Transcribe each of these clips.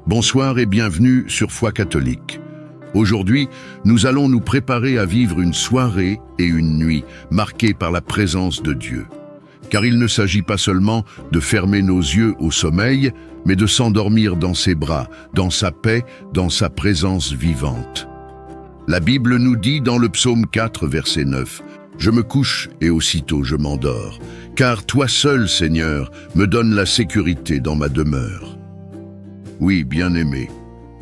Bonsoir et bienvenue sur Foi catholique. Aujourd'hui, nous allons nous préparer à vivre une soirée et une nuit marquées par la présence de Dieu. Car il ne s'agit pas seulement de fermer nos yeux au sommeil, mais de s'endormir dans ses bras, dans sa paix, dans sa présence vivante. La Bible nous dit dans le psaume 4, verset 9, « Je me couche et aussitôt je m'endors, car toi seul, Seigneur, me donnes la sécurité dans ma demeure. » Oui, bien-aimé,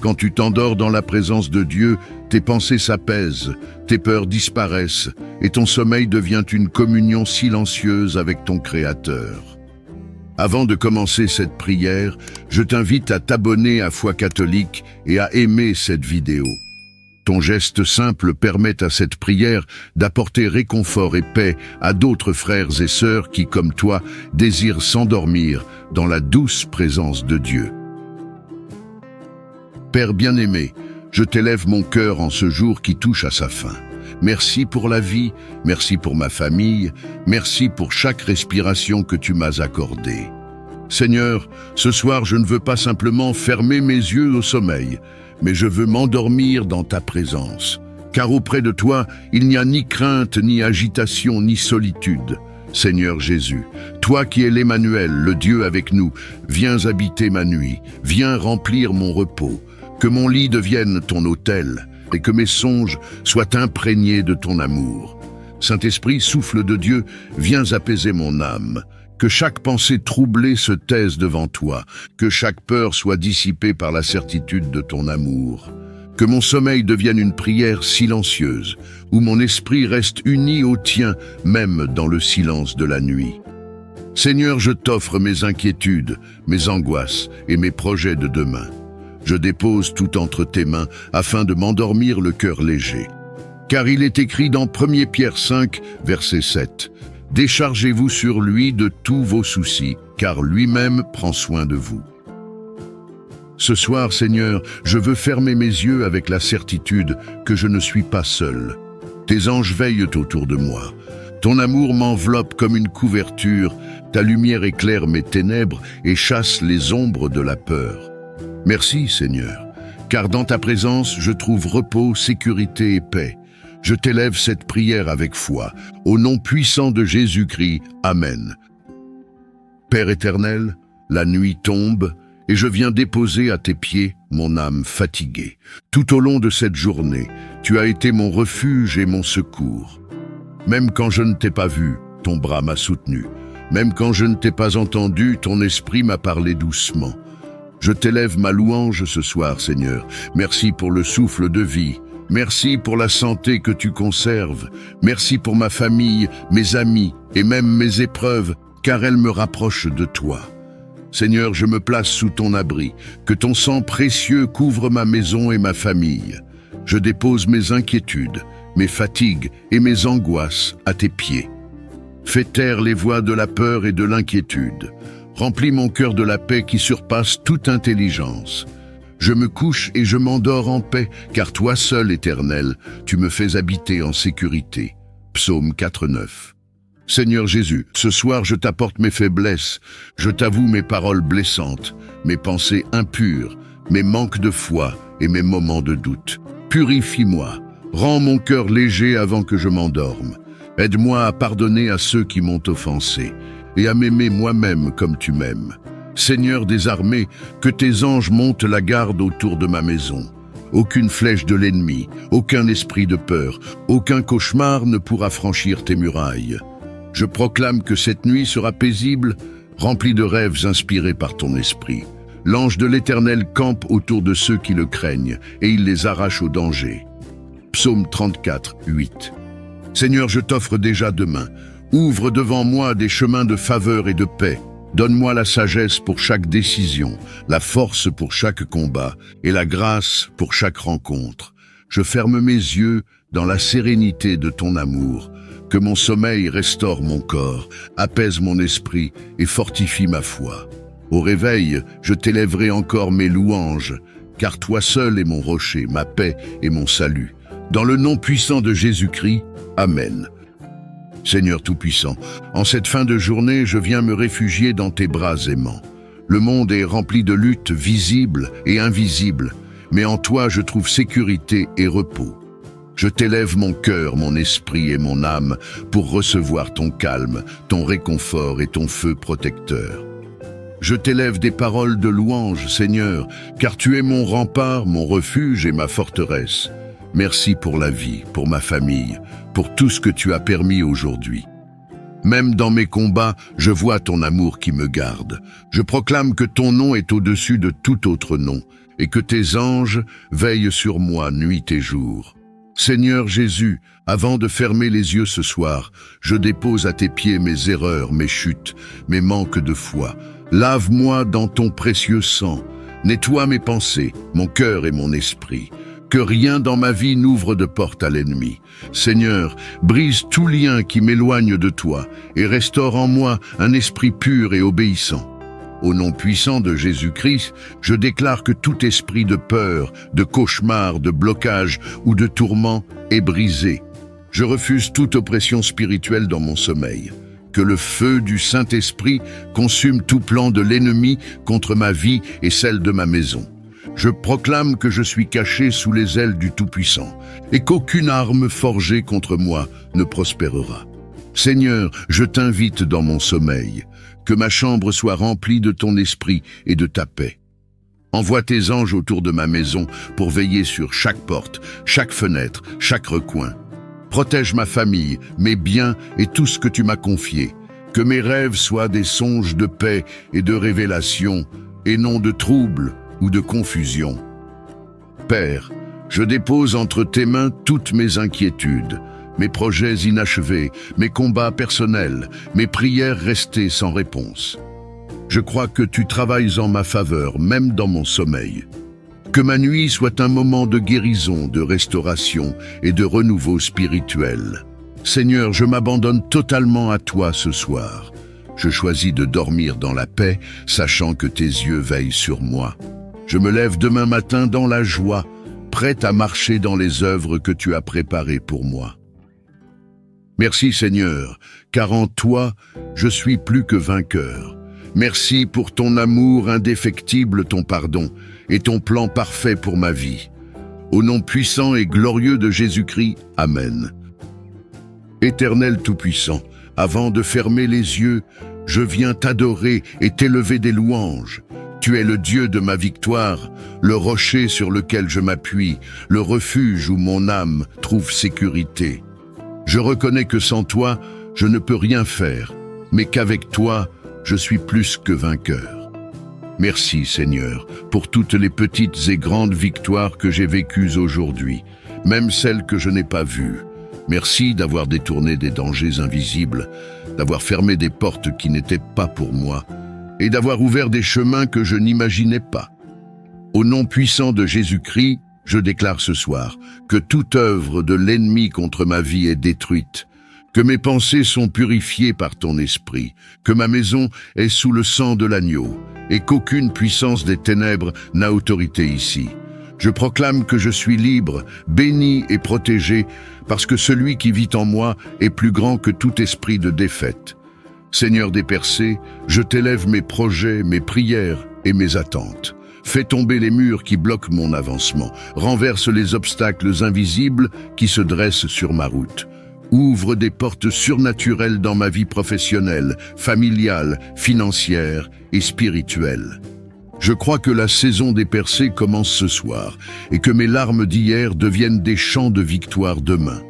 quand tu t'endors dans la présence de Dieu, tes pensées s'apaisent, tes peurs disparaissent et ton sommeil devient une communion silencieuse avec ton Créateur. Avant de commencer cette prière, je t'invite à t'abonner à Foi catholique et à aimer cette vidéo. Ton geste simple permet à cette prière d'apporter réconfort et paix à d'autres frères et sœurs qui, comme toi, désirent s'endormir dans la douce présence de Dieu. Père bien-aimé, je t'élève mon cœur en ce jour qui touche à sa fin. Merci pour la vie, merci pour ma famille, merci pour chaque respiration que tu m'as accordée. Seigneur, ce soir je ne veux pas simplement fermer mes yeux au sommeil, mais je veux m'endormir dans ta présence. Car auprès de toi, il n'y a ni crainte, ni agitation, ni solitude. Seigneur Jésus, toi qui es l'Emmanuel, le Dieu avec nous, viens habiter ma nuit, viens remplir mon repos. Que mon lit devienne ton autel et que mes songes soient imprégnés de ton amour. Saint-Esprit, souffle de Dieu, viens apaiser mon âme. Que chaque pensée troublée se taise devant toi, que chaque peur soit dissipée par la certitude de ton amour. Que mon sommeil devienne une prière silencieuse, où mon esprit reste uni au tien, même dans le silence de la nuit. Seigneur, je t'offre mes inquiétudes, mes angoisses et mes projets de demain. Je dépose tout entre tes mains afin de m'endormir le cœur léger. Car il est écrit dans 1 Pierre 5, verset 7, « Déchargez-vous sur lui de tous vos soucis, car lui-même prend soin de vous. » Ce soir, Seigneur, je veux fermer mes yeux avec la certitude que je ne suis pas seul. Tes anges veillent autour de moi. Ton amour m'enveloppe comme une couverture, ta lumière éclaire mes ténèbres et chasse les ombres de la peur. Merci, Seigneur, car dans ta présence, je trouve repos, sécurité et paix. Je t'élève cette prière avec foi, au nom puissant de Jésus-Christ. Amen. Père éternel, la nuit tombe et je viens déposer à tes pieds mon âme fatiguée. Tout au long de cette journée, tu as été mon refuge et mon secours. Même quand je ne t'ai pas vu, ton bras m'a soutenu. Même quand je ne t'ai pas entendu, ton esprit m'a parlé doucement. Je t'élève ma louange ce soir, Seigneur. Merci pour le souffle de vie. Merci pour la santé que tu conserves. Merci pour ma famille, mes amis et même mes épreuves, car elles me rapprochent de toi. Seigneur, je me place sous ton abri. Que ton sang précieux couvre ma maison et ma famille. Je dépose mes inquiétudes, mes fatigues et mes angoisses à tes pieds. Fais taire les voix de la peur et de l'inquiétude. Remplis mon cœur de la paix qui surpasse toute intelligence. Je me couche et je m'endors en paix, car toi seul, Éternel, tu me fais habiter en sécurité. Psaume 4,9. Seigneur Jésus, ce soir je t'apporte mes faiblesses, je t'avoue mes paroles blessantes, mes pensées impures, mes manques de foi et mes moments de doute. Purifie-moi, rends mon cœur léger avant que je m'endorme. Aide-moi à pardonner à ceux qui m'ont offensé et à m'aimer moi-même comme tu m'aimes. Seigneur des armées, que tes anges montent la garde autour de ma maison. Aucune flèche de l'ennemi, aucun esprit de peur, aucun cauchemar ne pourra franchir tes murailles. Je proclame que cette nuit sera paisible, remplie de rêves inspirés par ton esprit. L'ange de l'Éternel campe autour de ceux qui le craignent, et il les arrache au danger. Psaume 34, 8. Seigneur, je t'offre déjà demain. Ouvre devant moi des chemins de faveur et de paix. Donne-moi la sagesse pour chaque décision, la force pour chaque combat et la grâce pour chaque rencontre. Je ferme mes yeux dans la sérénité de ton amour. Que mon sommeil restaure mon corps, apaise mon esprit et fortifie ma foi. Au réveil, je t'élèverai encore mes louanges, car toi seul es mon rocher, ma paix et mon salut. Dans le nom puissant de Jésus-Christ, Amen. Seigneur Tout-Puissant, en cette fin de journée, je viens me réfugier dans tes bras aimants. Le monde est rempli de luttes visibles et invisibles, mais en toi je trouve sécurité et repos. Je t'élève mon cœur, mon esprit et mon âme pour recevoir ton calme, ton réconfort et ton feu protecteur. Je t'élève des paroles de louange, Seigneur, car tu es mon rempart, mon refuge et ma forteresse. Merci pour la vie, pour ma famille, pour tout ce que tu as permis aujourd'hui. Même dans mes combats, je vois ton amour qui me garde. Je proclame que ton nom est au-dessus de tout autre nom, et que tes anges veillent sur moi nuit et jour. Seigneur Jésus, avant de fermer les yeux ce soir, je dépose à tes pieds mes erreurs, mes chutes, mes manques de foi. Lave-moi dans ton précieux sang. Nettoie mes pensées, mon cœur et mon esprit. Que rien dans ma vie n'ouvre de porte à l'ennemi. Seigneur, brise tout lien qui m'éloigne de toi et restaure en moi un esprit pur et obéissant. Au nom puissant de Jésus-Christ, je déclare que tout esprit de peur, de cauchemar, de blocage ou de tourment est brisé. Je refuse toute oppression spirituelle dans mon sommeil. Que le feu du Saint-Esprit consume tout plan de l'ennemi contre ma vie et celle de ma maison. Je proclame que je suis caché sous les ailes du Tout-Puissant et qu'aucune arme forgée contre moi ne prospérera. Seigneur, je t'invite dans mon sommeil, que ma chambre soit remplie de ton esprit et de ta paix. Envoie tes anges autour de ma maison pour veiller sur chaque porte, chaque fenêtre, chaque recoin. Protège ma famille, mes biens et tout ce que tu m'as confié. Que mes rêves soient des songes de paix et de révélation, et non de troubles ou de confusion. Père, je dépose entre tes mains toutes mes inquiétudes, mes projets inachevés, mes combats personnels, mes prières restées sans réponse. Je crois que tu travailles en ma faveur, même dans mon sommeil. Que ma nuit soit un moment de guérison, de restauration et de renouveau spirituel. Seigneur, je m'abandonne totalement à toi ce soir. Je choisis de dormir dans la paix, sachant que tes yeux veillent sur moi. Je me lève demain matin dans la joie, prêt à marcher dans les œuvres que tu as préparées pour moi. Merci Seigneur, car en toi, je suis plus que vainqueur. Merci pour ton amour indéfectible, ton pardon et ton plan parfait pour ma vie. Au nom puissant et glorieux de Jésus-Christ, Amen. Éternel Tout-Puissant, avant de fermer les yeux, je viens t'adorer et t'élever des louanges. Tu es le Dieu de ma victoire, le rocher sur lequel je m'appuie, le refuge où mon âme trouve sécurité. Je reconnais que sans toi, je ne peux rien faire, mais qu'avec toi, je suis plus que vainqueur. Merci Seigneur pour toutes les petites et grandes victoires que j'ai vécues aujourd'hui, même celles que je n'ai pas vues. Merci d'avoir détourné des dangers invisibles, d'avoir fermé des portes qui n'étaient pas pour moi, et d'avoir ouvert des chemins que je n'imaginais pas. Au nom puissant de Jésus-Christ, je déclare ce soir que toute œuvre de l'ennemi contre ma vie est détruite, que mes pensées sont purifiées par ton esprit, que ma maison est sous le sang de l'agneau, et qu'aucune puissance des ténèbres n'a autorité ici. Je proclame que je suis libre, béni et protégé, parce que celui qui vit en moi est plus grand que tout esprit de défaite. Seigneur des percées, je t'élève mes projets, mes prières et mes attentes. Fais tomber les murs qui bloquent mon avancement, renverse les obstacles invisibles qui se dressent sur ma route. Ouvre des portes surnaturelles dans ma vie professionnelle, familiale, financière et spirituelle. Je crois que la saison des percées commence ce soir et que mes larmes d'hier deviennent des chants de victoire demain.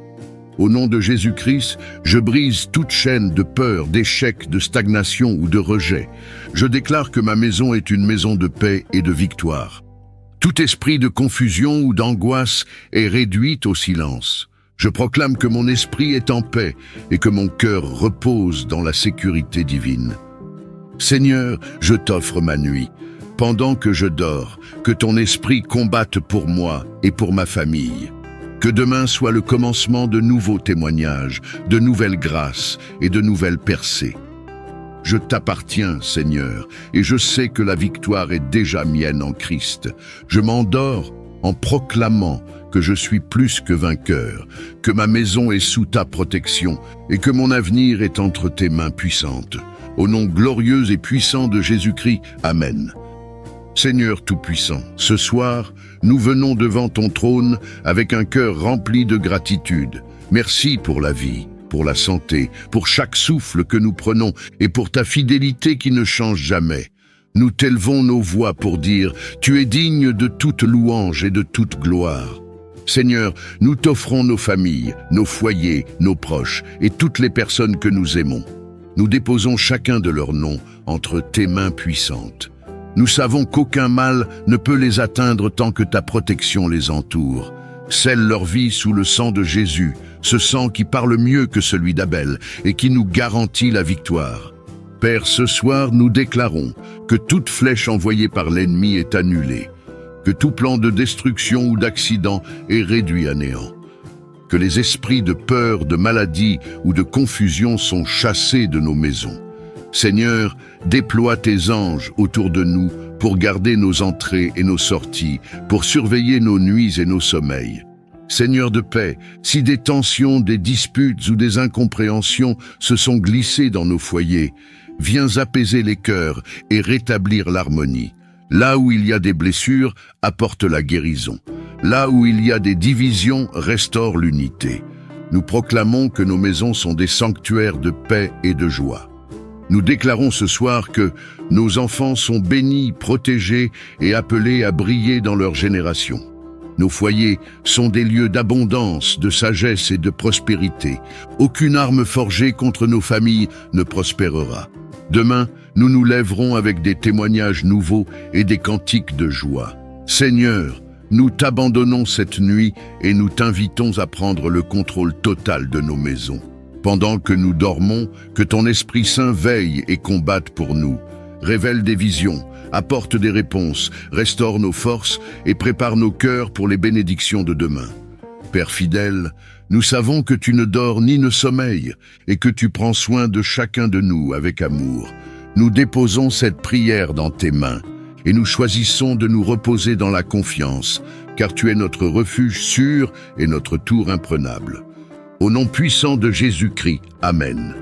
Au nom de Jésus-Christ, je brise toute chaîne de peur, d'échec, de stagnation ou de rejet. Je déclare que ma maison est une maison de paix et de victoire. Tout esprit de confusion ou d'angoisse est réduit au silence. Je proclame que mon esprit est en paix et que mon cœur repose dans la sécurité divine. Seigneur, je t'offre ma nuit. Pendant que je dors, que ton esprit combatte pour moi et pour ma famille. Que demain soit le commencement de nouveaux témoignages, de nouvelles grâces et de nouvelles percées. Je t'appartiens, Seigneur, et je sais que la victoire est déjà mienne en Christ. Je m'endors en proclamant que je suis plus que vainqueur, que ma maison est sous ta protection et que mon avenir est entre tes mains puissantes. Au nom glorieux et puissant de Jésus-Christ, Amen. Seigneur Tout-Puissant, ce soir, nous venons devant ton trône avec un cœur rempli de gratitude. Merci pour la vie, pour la santé, pour chaque souffle que nous prenons et pour ta fidélité qui ne change jamais. Nous t'élevons nos voix pour dire « Tu es digne de toute louange et de toute gloire ». Seigneur, nous t'offrons nos familles, nos foyers, nos proches et toutes les personnes que nous aimons. Nous déposons chacun de leurs noms entre tes mains puissantes. Nous savons qu'aucun mal ne peut les atteindre tant que ta protection les entoure. Scelle leur vie sous le sang de Jésus, ce sang qui parle mieux que celui d'Abel et qui nous garantit la victoire. Père, ce soir, nous déclarons que toute flèche envoyée par l'ennemi est annulée, que tout plan de destruction ou d'accident est réduit à néant, que les esprits de peur, de maladie ou de confusion sont chassés de nos maisons. Seigneur, déploie tes anges autour de nous pour garder nos entrées et nos sorties, pour surveiller nos nuits et nos sommeils. Seigneur de paix, si des tensions, des disputes ou des incompréhensions se sont glissées dans nos foyers, viens apaiser les cœurs et rétablir l'harmonie. Là où il y a des blessures, apporte la guérison. Là où il y a des divisions, restaure l'unité. Nous proclamons que nos maisons sont des sanctuaires de paix et de joie. Nous déclarons ce soir que nos enfants sont bénis, protégés et appelés à briller dans leur génération. Nos foyers sont des lieux d'abondance, de sagesse et de prospérité. Aucune arme forgée contre nos familles ne prospérera. Demain, nous nous lèverons avec des témoignages nouveaux et des cantiques de joie. Seigneur, nous t'abandonnons cette nuit et nous t'invitons à prendre le contrôle total de nos maisons. Pendant que nous dormons, que ton Esprit Saint veille et combatte pour nous. Révèle des visions, apporte des réponses, restaure nos forces et prépare nos cœurs pour les bénédictions de demain. Père fidèle, nous savons que tu ne dors ni ne sommeilles et que tu prends soin de chacun de nous avec amour. Nous déposons cette prière dans tes mains et nous choisissons de nous reposer dans la confiance, car tu es notre refuge sûr et notre tour imprenable. Au nom puissant de Jésus-Christ, Amen.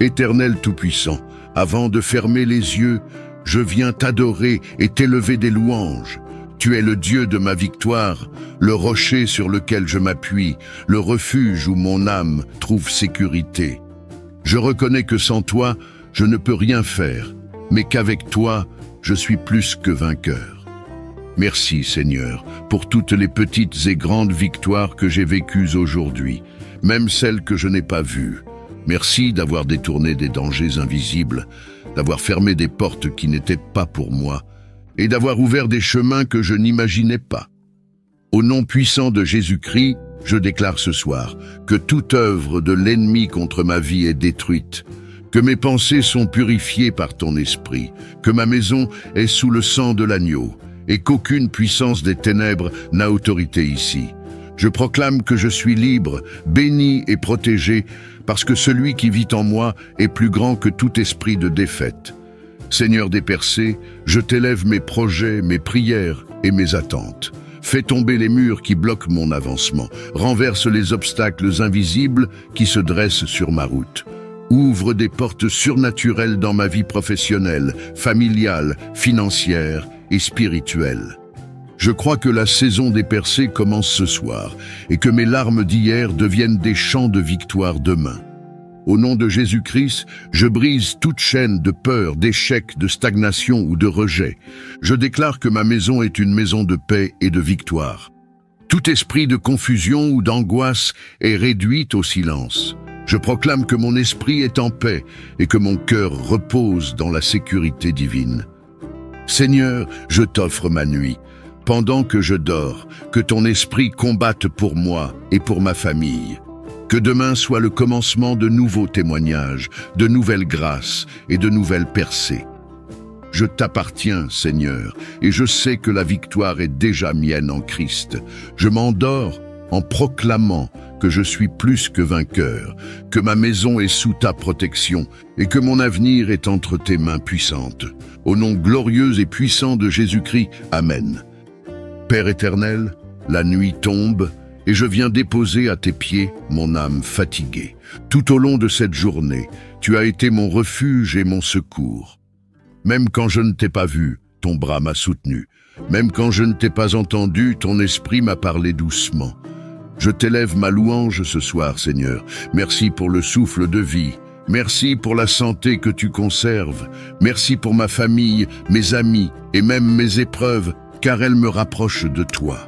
Éternel Tout-Puissant, avant de fermer les yeux, je viens t'adorer et t'élever des louanges. Tu es le Dieu de ma victoire, le rocher sur lequel je m'appuie, le refuge où mon âme trouve sécurité. Je reconnais que sans toi, je ne peux rien faire, mais qu'avec toi, je suis plus que vainqueur. Merci Seigneur, pour toutes les petites et grandes victoires que j'ai vécues aujourd'hui, même celles que je n'ai pas vues. Merci d'avoir détourné des dangers invisibles, d'avoir fermé des portes qui n'étaient pas pour moi, et d'avoir ouvert des chemins que je n'imaginais pas. Au nom puissant de Jésus-Christ, je déclare ce soir que toute œuvre de l'ennemi contre ma vie est détruite, que mes pensées sont purifiées par ton esprit, que ma maison est sous le sang de l'agneau, et qu'aucune puissance des ténèbres n'a autorité ici. Je proclame que je suis libre, béni et protégé, parce que celui qui vit en moi est plus grand que tout esprit de défaite. Seigneur des percées, je t'élève mes projets, mes prières et mes attentes. Fais tomber les murs qui bloquent mon avancement, renverse les obstacles invisibles qui se dressent sur ma route. Ouvre des portes surnaturelles dans ma vie professionnelle, familiale, financière et spirituelle. Je crois que la saison des percées commence ce soir et que mes larmes d'hier deviennent des chants de victoire demain. Au nom de Jésus-Christ, je brise toute chaîne de peur, d'échec, de stagnation ou de rejet. Je déclare que ma maison est une maison de paix et de victoire. Tout esprit de confusion ou d'angoisse est réduit au silence. Je proclame que mon esprit est en paix et que mon cœur repose dans la sécurité divine. Seigneur, je t'offre ma nuit. Pendant que je dors, que ton esprit combatte pour moi et pour ma famille. Que demain soit le commencement de nouveaux témoignages, de nouvelles grâces et de nouvelles percées. Je t'appartiens, Seigneur, et je sais que la victoire est déjà mienne en Christ. Je m'endors en proclamant que je suis plus que vainqueur, que ma maison est sous ta protection et que mon avenir est entre tes mains puissantes. Au nom glorieux et puissant de Jésus-Christ, Amen. Père éternel, la nuit tombe et je viens déposer à tes pieds mon âme fatiguée. Tout au long de cette journée, tu as été mon refuge et mon secours. Même quand je ne t'ai pas vu, ton bras m'a soutenu. Même quand je ne t'ai pas entendu, ton esprit m'a parlé doucement. Je t'élève ma louange ce soir, Seigneur. Merci pour le souffle de vie. Merci pour la santé que tu conserves. Merci pour ma famille, mes amis et même mes épreuves, car elles me rapprochent de toi.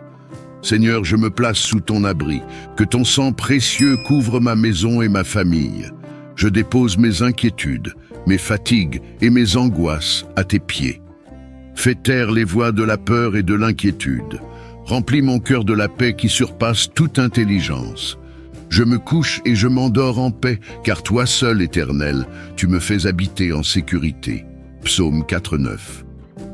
Seigneur, je me place sous ton abri. Que ton sang précieux couvre ma maison et ma famille. Je dépose mes inquiétudes, mes fatigues et mes angoisses à tes pieds. Fais taire les voix de la peur et de l'inquiétude. Remplis mon cœur de la paix qui surpasse toute intelligence. Je me couche et je m'endors en paix, car toi seul, Éternel, tu me fais habiter en sécurité. Psaume 4:9.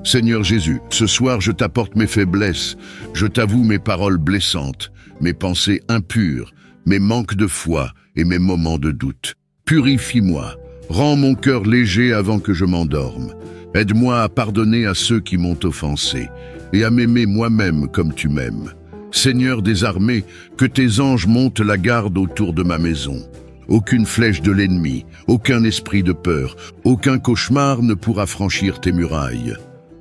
Seigneur Jésus, ce soir je t'apporte mes faiblesses, je t'avoue mes paroles blessantes, mes pensées impures, mes manques de foi et mes moments de doute. Purifie-moi, rends mon cœur léger avant que je m'endorme. Aide-moi à pardonner à ceux qui m'ont offensé et à m'aimer moi-même comme tu m'aimes. Seigneur des armées, que tes anges montent la garde autour de ma maison. Aucune flèche de l'ennemi, aucun esprit de peur, aucun cauchemar ne pourra franchir tes murailles.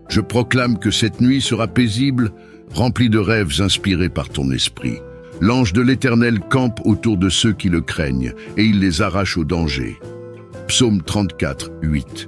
Je proclame que cette nuit sera paisible, remplie de rêves inspirés par ton esprit. L'ange de l'Éternel campe autour de ceux qui le craignent, et il les arrache au danger. Psaume 34:8.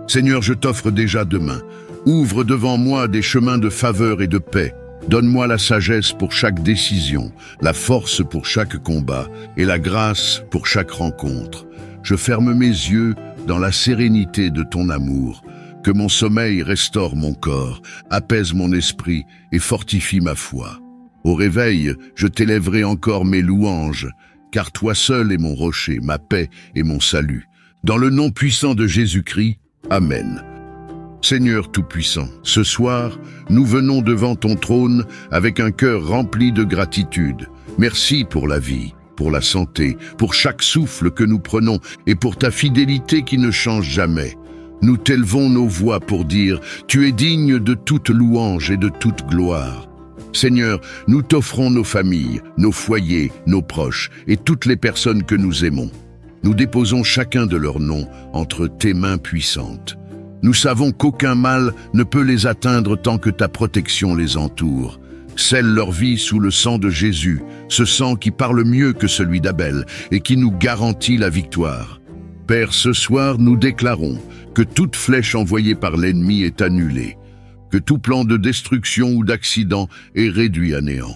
Seigneur, je t'offre déjà demain. Ouvre devant moi des chemins de faveur et de paix. Donne-moi la sagesse pour chaque décision, la force pour chaque combat et la grâce pour chaque rencontre. Je ferme mes yeux dans la sérénité de ton amour. Que mon sommeil restaure mon corps, apaise mon esprit et fortifie ma foi. Au réveil, je t'élèverai encore mes louanges, car toi seul est mon rocher, ma paix et mon salut. Dans le nom puissant de Jésus-Christ, Amen. Seigneur Tout-Puissant, ce soir, nous venons devant ton trône avec un cœur rempli de gratitude. Merci pour la vie, pour la santé, pour chaque souffle que nous prenons et pour ta fidélité qui ne change jamais. Nous t'élevons nos voix pour dire « Tu es digne de toute louange et de toute gloire ». Seigneur, nous t'offrons nos familles, nos foyers, nos proches et toutes les personnes que nous aimons. Nous déposons chacun de leurs noms entre tes mains puissantes. Nous savons qu'aucun mal ne peut les atteindre tant que ta protection les entoure. Scelle leur vie sous le sang de Jésus, ce sang qui parle mieux que celui d'Abel et qui nous garantit la victoire. Père, ce soir, nous déclarons que toute flèche envoyée par l'ennemi est annulée, que tout plan de destruction ou d'accident est réduit à néant,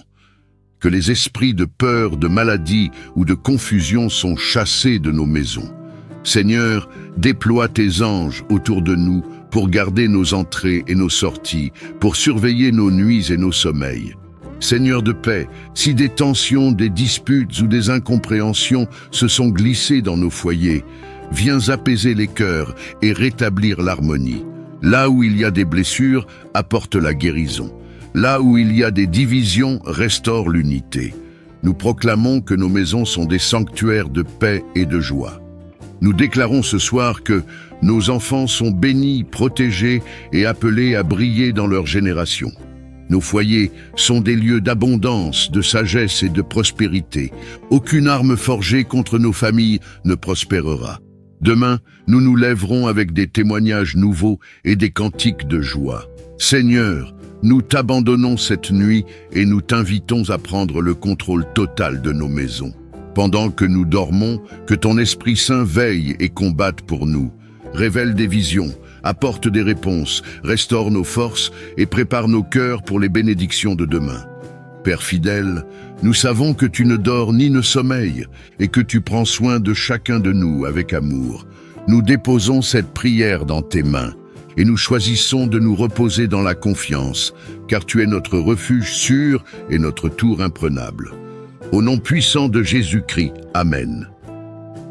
que les esprits de peur, de maladie ou de confusion sont chassés de nos maisons. Seigneur, déploie tes anges autour de nous pour garder nos entrées et nos sorties, pour surveiller nos nuits et nos sommeils. Seigneur de paix, si des tensions, des disputes ou des incompréhensions se sont glissées dans nos foyers, viens apaiser les cœurs et rétablir l'harmonie. Là où il y a des blessures, apporte la guérison. Là où il y a des divisions, restaure l'unité. Nous proclamons que nos maisons sont des sanctuaires de paix et de joie. Nous déclarons ce soir que nos enfants sont bénis, protégés et appelés à briller dans leur génération. Nos foyers sont des lieux d'abondance, de sagesse et de prospérité. Aucune arme forgée contre nos familles ne prospérera. Demain, nous nous lèverons avec des témoignages nouveaux et des cantiques de joie. Seigneur, nous t'abandonnons cette nuit et nous t'invitons à prendre le contrôle total de nos maisons. Pendant que nous dormons, que ton Esprit Saint veille et combatte pour nous. Révèle des visions, apporte des réponses, restaure nos forces et prépare nos cœurs pour les bénédictions de demain. Père fidèle, nous savons que tu ne dors ni ne sommeilles et que tu prends soin de chacun de nous avec amour. Nous déposons cette prière dans tes mains et nous choisissons de nous reposer dans la confiance, car tu es notre refuge sûr et notre tour imprenable. Au nom puissant de Jésus-Christ, Amen.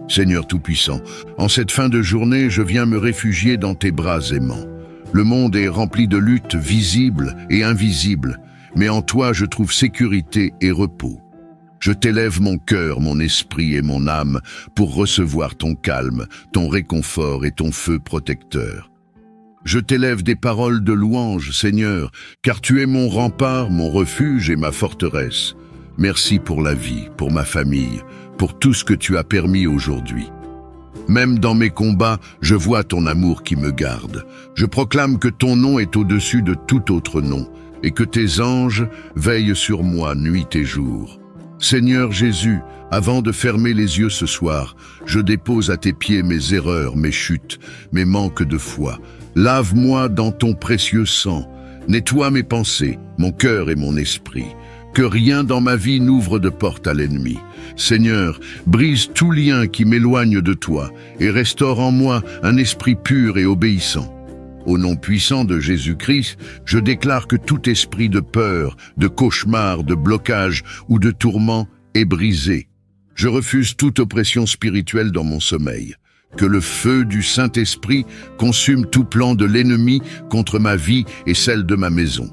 Seigneur Tout-Puissant, en cette fin de journée, je viens me réfugier dans tes bras aimants. Le monde est rempli de luttes visibles et invisibles, mais en toi je trouve sécurité et repos. Je t'élève mon cœur, mon esprit et mon âme pour recevoir ton calme, ton réconfort et ton feu protecteur. Je t'élève des paroles de louange, Seigneur, car tu es mon rempart, mon refuge et ma forteresse. Merci pour la vie, pour ma famille, pour tout ce que tu as permis aujourd'hui. Même dans mes combats, je vois ton amour qui me garde. Je proclame que ton nom est au-dessus de tout autre nom et que tes anges veillent sur moi nuit et jour. Seigneur Jésus, avant de fermer les yeux ce soir, je dépose à tes pieds mes erreurs, mes chutes, mes manques de foi. Lave-moi dans ton précieux sang. Nettoie mes pensées, mon cœur et mon esprit. Que rien dans ma vie n'ouvre de porte à l'ennemi. Seigneur, brise tout lien qui m'éloigne de toi et restaure en moi un esprit pur et obéissant. Au nom puissant de Jésus-Christ, je déclare que tout esprit de peur, de cauchemar, de blocage ou de tourment est brisé. Je refuse toute oppression spirituelle dans mon sommeil. Que le feu du Saint-Esprit consume tout plan de l'ennemi contre ma vie et celle de ma maison.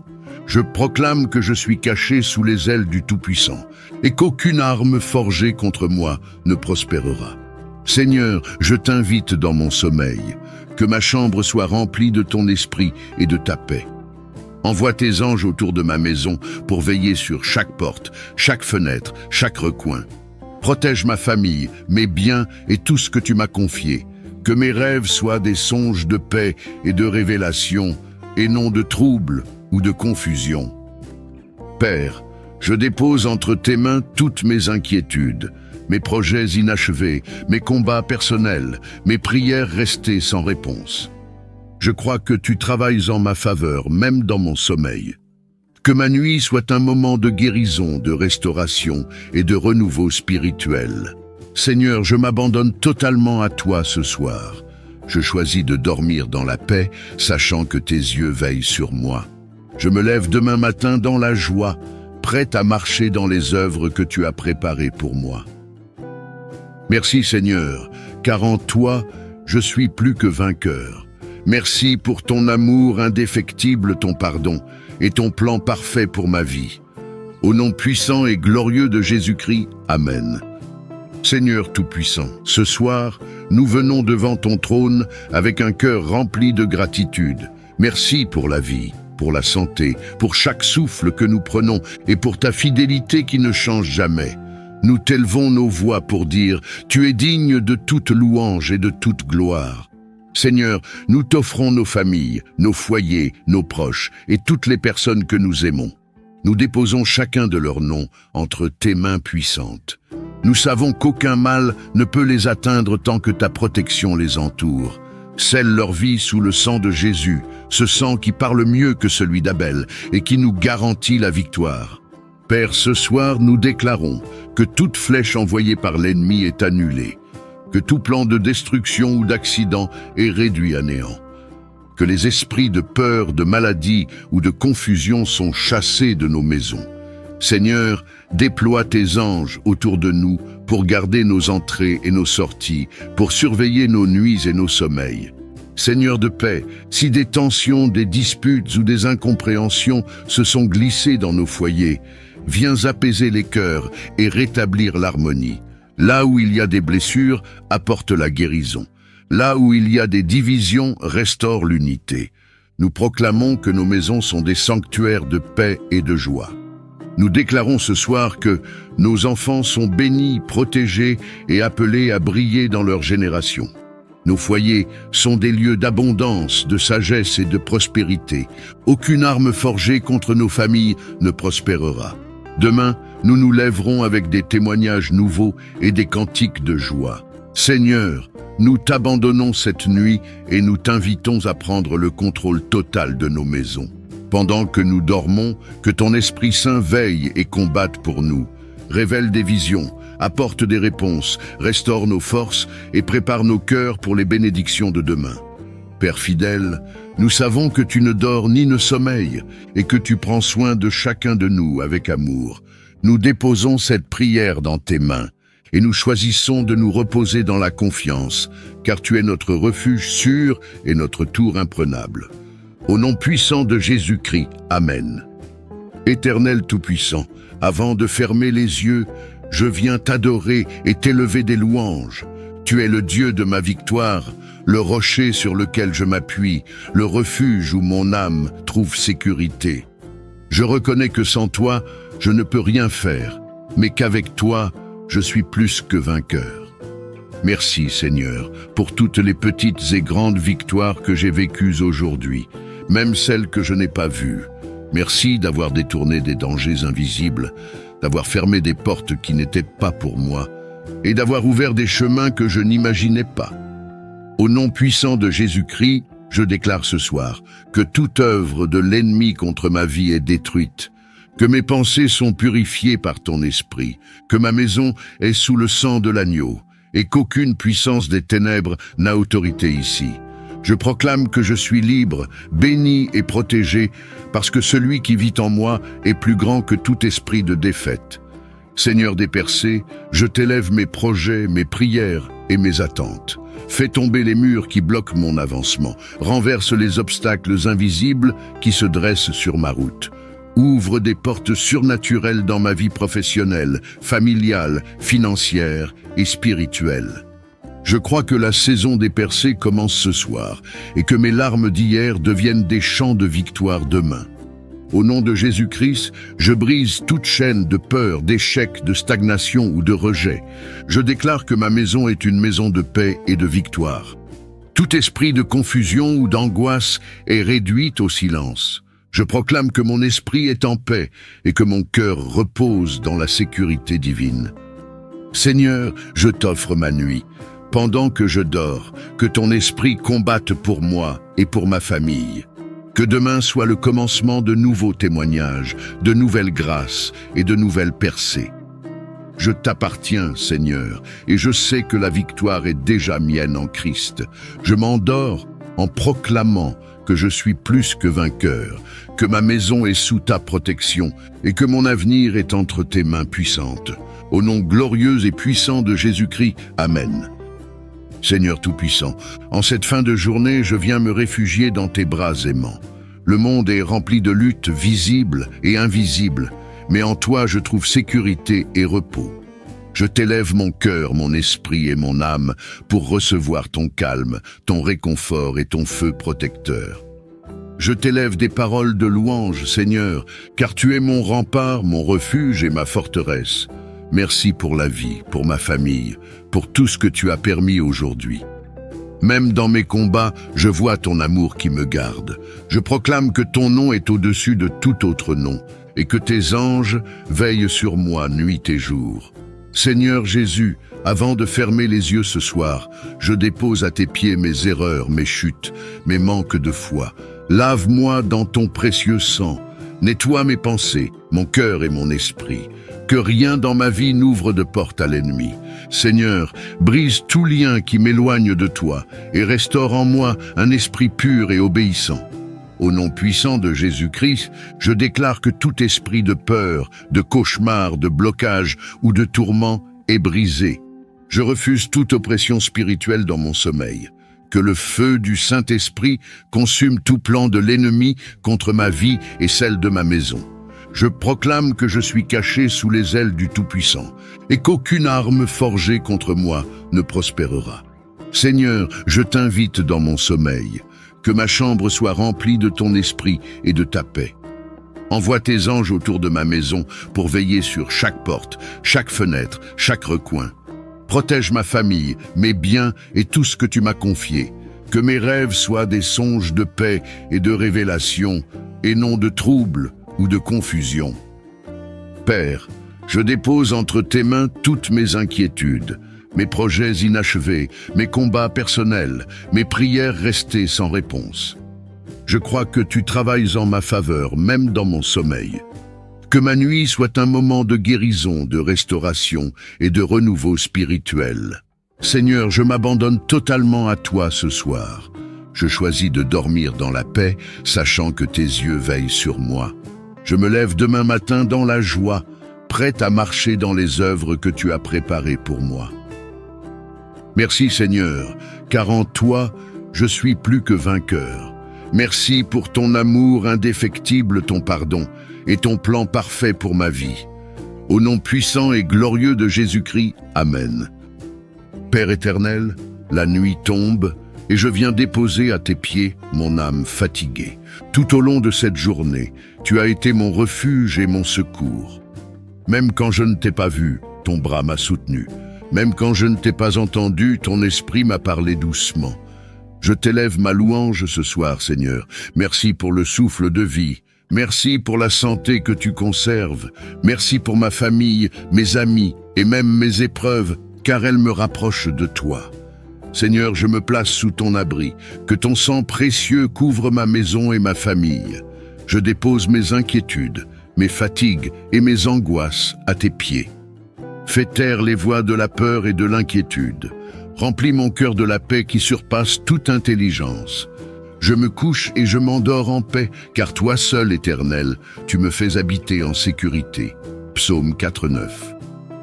Je proclame que je suis caché sous les ailes du Tout-Puissant et qu'aucune arme forgée contre moi ne prospérera. Seigneur, je t'invite dans mon sommeil, que ma chambre soit remplie de ton esprit et de ta paix. Envoie tes anges autour de ma maison pour veiller sur chaque porte, chaque fenêtre, chaque recoin. Protège ma famille, mes biens et tout ce que tu m'as confié. Que mes rêves soient des songes de paix et de révélation, et non de troubles ou de confusion. Père, je dépose entre tes mains toutes mes inquiétudes, mes projets inachevés, mes combats personnels, mes prières restées sans réponse. Je crois que tu travailles en ma faveur, même dans mon sommeil. Que ma nuit soit un moment de guérison, de restauration et de renouveau spirituel. Seigneur, je m'abandonne totalement à toi ce soir. Je choisis de dormir dans la paix, sachant que tes yeux veillent sur moi. Je me lève demain matin dans la joie, prête à marcher dans les œuvres que tu as préparées pour moi. Merci Seigneur, car en toi, je suis plus que vainqueur. Merci pour ton amour indéfectible, ton pardon et ton plan parfait pour ma vie. Au nom puissant et glorieux de Jésus-Christ, Amen. Seigneur Tout-Puissant, ce soir, nous venons devant ton trône avec un cœur rempli de gratitude. Merci pour la vie, pour la santé, pour chaque souffle que nous prenons et pour ta fidélité qui ne change jamais. Nous t'élevons nos voix pour dire « Tu es digne de toute louange et de toute gloire ». Seigneur, nous t'offrons nos familles, nos foyers, nos proches et toutes les personnes que nous aimons. Nous déposons chacun de leurs noms entre tes mains puissantes. Nous savons qu'aucun mal ne peut les atteindre tant que ta protection les entoure. Scelle leur vie sous le sang de Jésus, ce sang qui parle mieux que celui d'Abel et qui nous garantit la victoire. Père, ce soir, nous déclarons que toute flèche envoyée par l'ennemi est annulée, que tout plan de destruction ou d'accident est réduit à néant, que les esprits de peur, de maladie ou de confusion sont chassés de nos maisons. Seigneur, déploie tes anges autour de nous pour garder nos entrées et nos sorties, pour surveiller nos nuits et nos sommeils. Seigneur de paix, si des tensions, des disputes ou des incompréhensions se sont glissées dans nos foyers, viens apaiser les cœurs et rétablir l'harmonie. Là où il y a des blessures, apporte la guérison. Là où il y a des divisions, restaure l'unité. Nous proclamons que nos maisons sont des sanctuaires de paix et de joie. Nous déclarons ce soir que nos enfants sont bénis, protégés et appelés à briller dans leur génération. Nos foyers sont des lieux d'abondance, de sagesse et de prospérité. Aucune arme forgée contre nos familles ne prospérera. Demain, nous nous lèverons avec des témoignages nouveaux et des cantiques de joie. Seigneur, nous t'abandonnons cette nuit et nous t'invitons à prendre le contrôle total de nos maisons. Pendant que nous dormons, que ton Esprit Saint veille et combatte pour nous. Révèle des visions, apporte des réponses, restaure nos forces et prépare nos cœurs pour les bénédictions de demain. Père fidèle, nous savons que tu ne dors ni ne sommeilles et que tu prends soin de chacun de nous avec amour. Nous déposons cette prière dans tes mains et nous choisissons de nous reposer dans la confiance, car tu es notre refuge sûr et notre tour imprenable. Au nom puissant de Jésus-Christ, Amen. Éternel Tout-Puissant, avant de fermer les yeux, je viens t'adorer et t'élever des louanges. Tu es le Dieu de ma victoire, le rocher sur lequel je m'appuie, le refuge où mon âme trouve sécurité. Je reconnais que sans toi, je ne peux rien faire, mais qu'avec toi, je suis plus que vainqueur. Merci Seigneur pour toutes les petites et grandes victoires que j'ai vécues aujourd'hui, même celles que je n'ai pas vues. Merci d'avoir détourné des dangers invisibles, d'avoir fermé des portes qui n'étaient pas pour moi, et d'avoir ouvert des chemins que je n'imaginais pas. Au nom puissant de Jésus-Christ, je déclare ce soir que toute œuvre de l'ennemi contre ma vie est détruite, que mes pensées sont purifiées par ton esprit, que ma maison est sous le sang de l'agneau, et qu'aucune puissance des ténèbres n'a autorité ici. Je proclame que je suis libre, béni et protégé, parce que celui qui vit en moi est plus grand que tout esprit de défaite. Seigneur des percées, je t'élève mes projets, mes prières et mes attentes. Fais tomber les murs qui bloquent mon avancement. Renverse les obstacles invisibles qui se dressent sur ma route. Ouvre des portes surnaturelles dans ma vie professionnelle, familiale, financière et spirituelle. Je crois que la saison des percées commence ce soir et que mes larmes d'hier deviennent des chants de victoire demain. Au nom de Jésus-Christ, je brise toute chaîne de peur, d'échec, de stagnation ou de rejet. Je déclare que ma maison est une maison de paix et de victoire. Tout esprit de confusion ou d'angoisse est réduit au silence. Je proclame que mon esprit est en paix et que mon cœur repose dans la sécurité divine. Seigneur, je t'offre ma nuit. Pendant que je dors, que ton esprit combatte pour moi et pour ma famille. Que demain soit le commencement de nouveaux témoignages, de nouvelles grâces et de nouvelles percées. Je t'appartiens, Seigneur, et je sais que la victoire est déjà mienne en Christ. Je m'endors en proclamant que je suis plus que vainqueur, que ma maison est sous ta protection et que mon avenir est entre tes mains puissantes. Au nom glorieux et puissant de Jésus-Christ, Amen. Seigneur Tout-Puissant, en cette fin de journée, je viens me réfugier dans tes bras aimants. Le monde est rempli de luttes visibles et invisibles, mais en toi je trouve sécurité et repos. Je t'élève mon cœur, mon esprit et mon âme pour recevoir ton calme, ton réconfort et ton feu protecteur. Je t'élève des paroles de louange, Seigneur, car tu es mon rempart, mon refuge et ma forteresse. Merci pour la vie, pour ma famille, pour tout ce que tu as permis aujourd'hui. Même dans mes combats, je vois ton amour qui me garde. Je proclame que ton nom est au-dessus de tout autre nom et que tes anges veillent sur moi nuit et jour. Seigneur Jésus, avant de fermer les yeux ce soir, je dépose à tes pieds mes erreurs, mes chutes, mes manques de foi. Lave-moi dans ton précieux sang. Nettoie mes pensées, mon cœur et mon esprit. Que rien dans ma vie n'ouvre de porte à l'ennemi. Seigneur, brise tout lien qui m'éloigne de toi et restaure en moi un esprit pur et obéissant. Au nom puissant de Jésus-Christ, je déclare que tout esprit de peur, de cauchemar, de blocage ou de tourment est brisé. Je refuse toute oppression spirituelle dans mon sommeil. Que le feu du Saint-Esprit consume tout plan de l'ennemi contre ma vie et celle de ma maison. Je proclame que je suis caché sous les ailes du Tout-Puissant et qu'aucune arme forgée contre moi ne prospérera. Seigneur, je t'invite dans mon sommeil, que ma chambre soit remplie de ton esprit et de ta paix. Envoie tes anges autour de ma maison pour veiller sur chaque porte, chaque fenêtre, chaque recoin. Protège ma famille, mes biens et tout ce que tu m'as confié. Que mes rêves soient des songes de paix et de révélation, et non de troubles ou de confusion. Père, je dépose entre tes mains toutes mes inquiétudes, mes projets inachevés, mes combats personnels, mes prières restées sans réponse. Je crois que tu travailles en ma faveur, même dans mon sommeil. Que ma nuit soit un moment de guérison, de restauration et de renouveau spirituel. Seigneur, je m'abandonne totalement à toi ce soir. Je choisis de dormir dans la paix, sachant que tes yeux veillent sur moi. Je me lève demain matin dans la joie, prête à marcher dans les œuvres que tu as préparées pour moi. Merci Seigneur, car en toi, je suis plus que vainqueur. Merci pour ton amour indéfectible, ton pardon et ton plan parfait pour ma vie. Au nom puissant et glorieux de Jésus-Christ, Amen. Père éternel, la nuit tombe et je viens déposer à tes pieds mon âme fatiguée. Tout au long de cette journée, tu as été mon refuge et mon secours. Même quand je ne t'ai pas vu, ton bras m'a soutenu. Même quand je ne t'ai pas entendu, ton esprit m'a parlé doucement. Je t'élève ma louange ce soir, Seigneur. Merci pour le souffle de vie. Merci pour la santé que tu conserves. Merci pour ma famille, mes amis et même mes épreuves, car elles me rapprochent de toi. Seigneur, je me place sous ton abri. Que ton sang précieux couvre ma maison et ma famille. Je dépose mes inquiétudes, mes fatigues et mes angoisses à tes pieds. Fais taire les voix de la peur et de l'inquiétude. Remplis mon cœur de la paix qui surpasse toute intelligence. Je me couche et je m'endors en paix, car toi seul, Éternel, tu me fais habiter en sécurité. Psaume 4,9.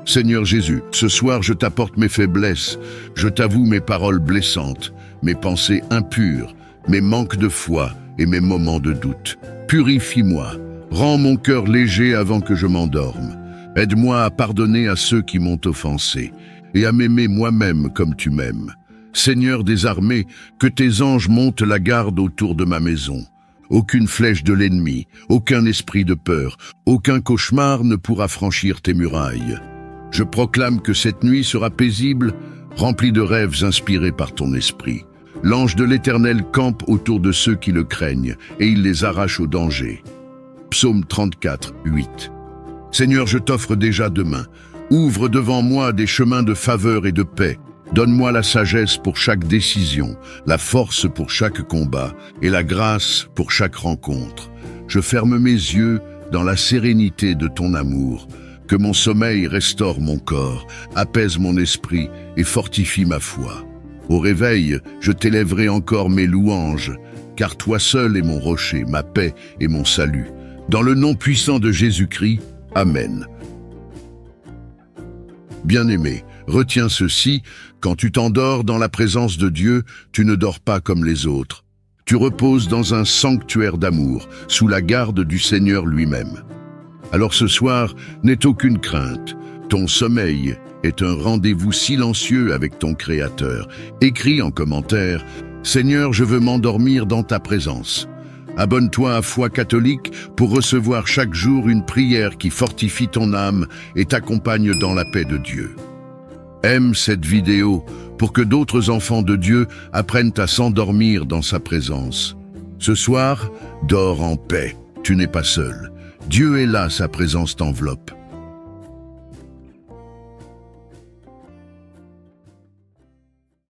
Seigneur Jésus, ce soir je t'apporte mes faiblesses, je t'avoue mes paroles blessantes, mes pensées impures, mes manques de foi et mes moments de doute. Purifie-moi, rends mon cœur léger avant que je m'endorme. Aide-moi à pardonner à ceux qui m'ont offensé et à m'aimer moi-même comme tu m'aimes. Seigneur des armées, que tes anges montent la garde autour de ma maison. Aucune flèche de l'ennemi, aucun esprit de peur, aucun cauchemar ne pourra franchir tes murailles. Je proclame que cette nuit sera paisible, remplie de rêves inspirés par ton esprit. L'ange de l'Éternel campe autour de ceux qui le craignent, et il les arrache au danger. Psaume 34, 8. Seigneur, je t'offre déjà demain. Ouvre devant moi des chemins de faveur et de paix. Donne-moi la sagesse pour chaque décision, la force pour chaque combat et la grâce pour chaque rencontre. Je ferme mes yeux dans la sérénité de ton amour. Que mon sommeil restaure mon corps, apaise mon esprit et fortifie ma foi. Au réveil, je t'élèverai encore mes louanges, car toi seul es mon rocher, ma paix et mon salut. Dans le nom puissant de Jésus-Christ, Amen. Bien-aimé, retiens ceci, quand tu t'endors dans la présence de Dieu, tu ne dors pas comme les autres. Tu reposes dans un sanctuaire d'amour, sous la garde du Seigneur lui-même. Alors ce soir, n'aie aucune crainte. Ton sommeil est un rendez-vous silencieux avec ton Créateur. Écris en commentaire « Seigneur, je veux m'endormir dans ta présence ». Abonne-toi à Foi catholique pour recevoir chaque jour une prière qui fortifie ton âme et t'accompagne dans la paix de Dieu. Aime cette vidéo pour que d'autres enfants de Dieu apprennent à s'endormir dans sa présence. Ce soir, dors en paix, tu n'es pas seul. Dieu est là, sa présence t'enveloppe.